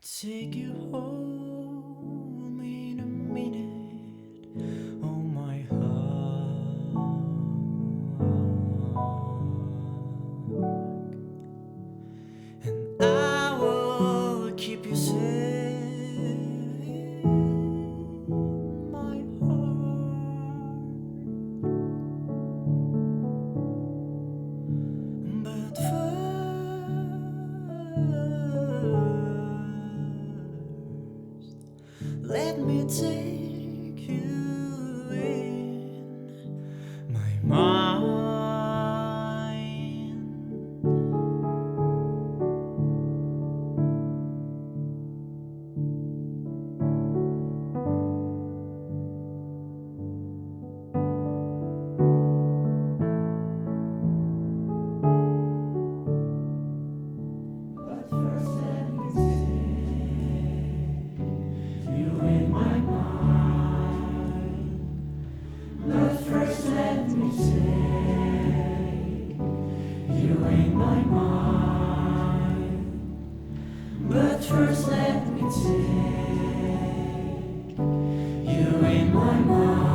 Take you home in a minute, oh my heart, and I will keep you safe, my heart. But first, let me take you in my mind. But first, let me take you in my mind. But first, let me take you in my mind. But first, let me take you in my mind.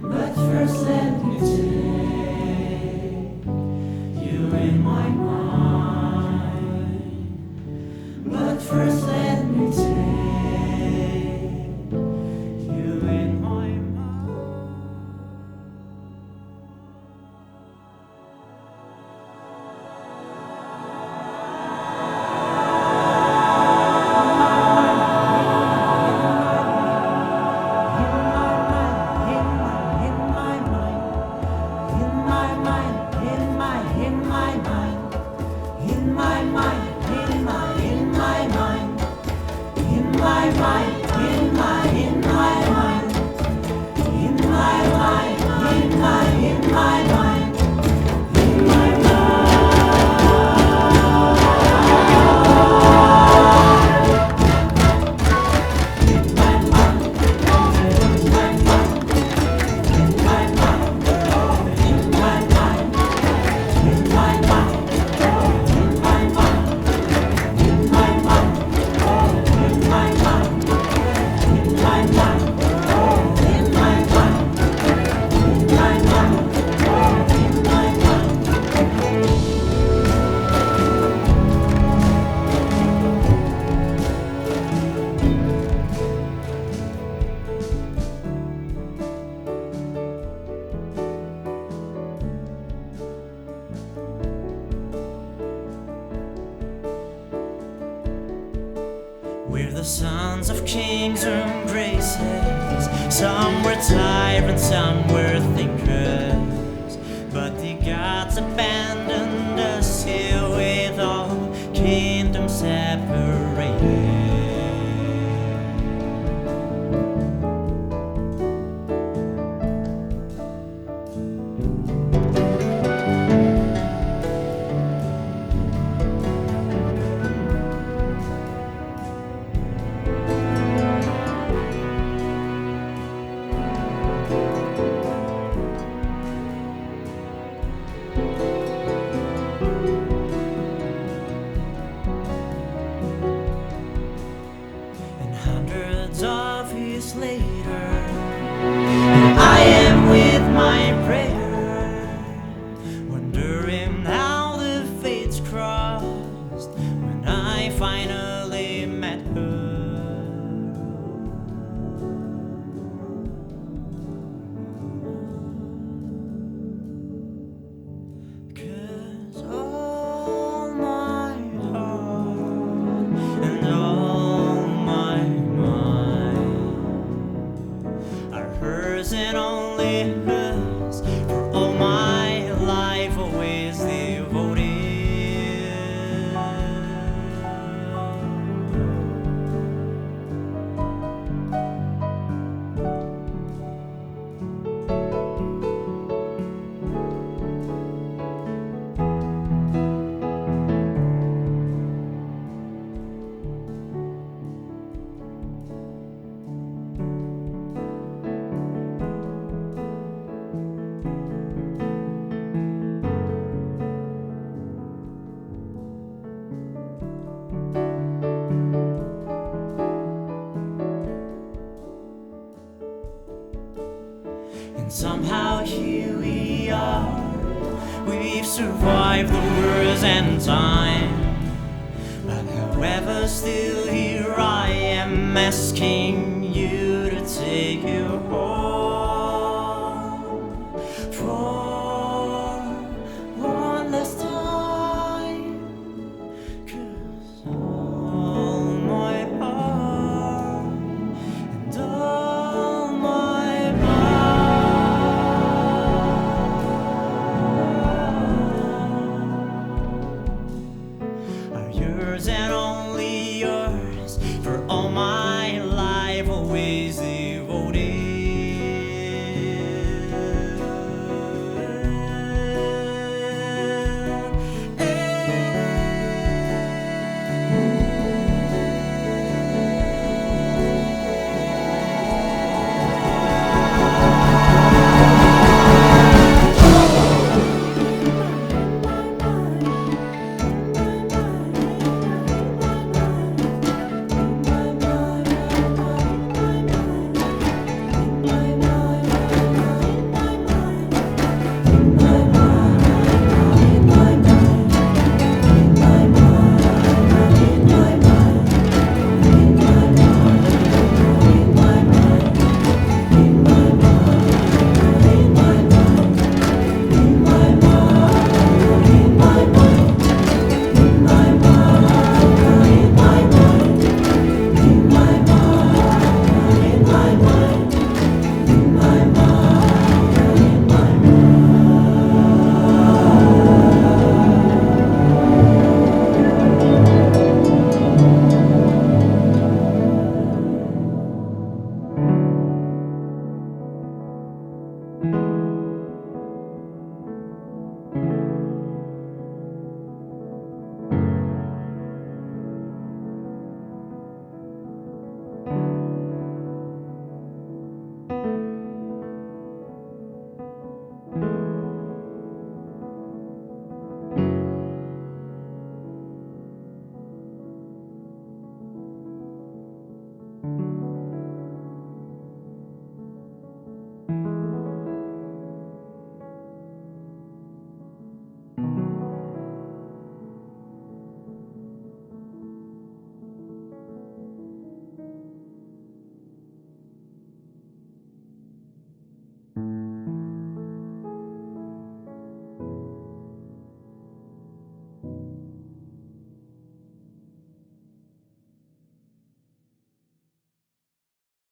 But first, let me take you in my mind. But first, let me take you in my mind. We're the sons of kings and graces. Some were tyrants, some were thinkers. But the gods abandoned us here with all kingdoms separated. We've survived the wars and time, but however still here I am asking you to take your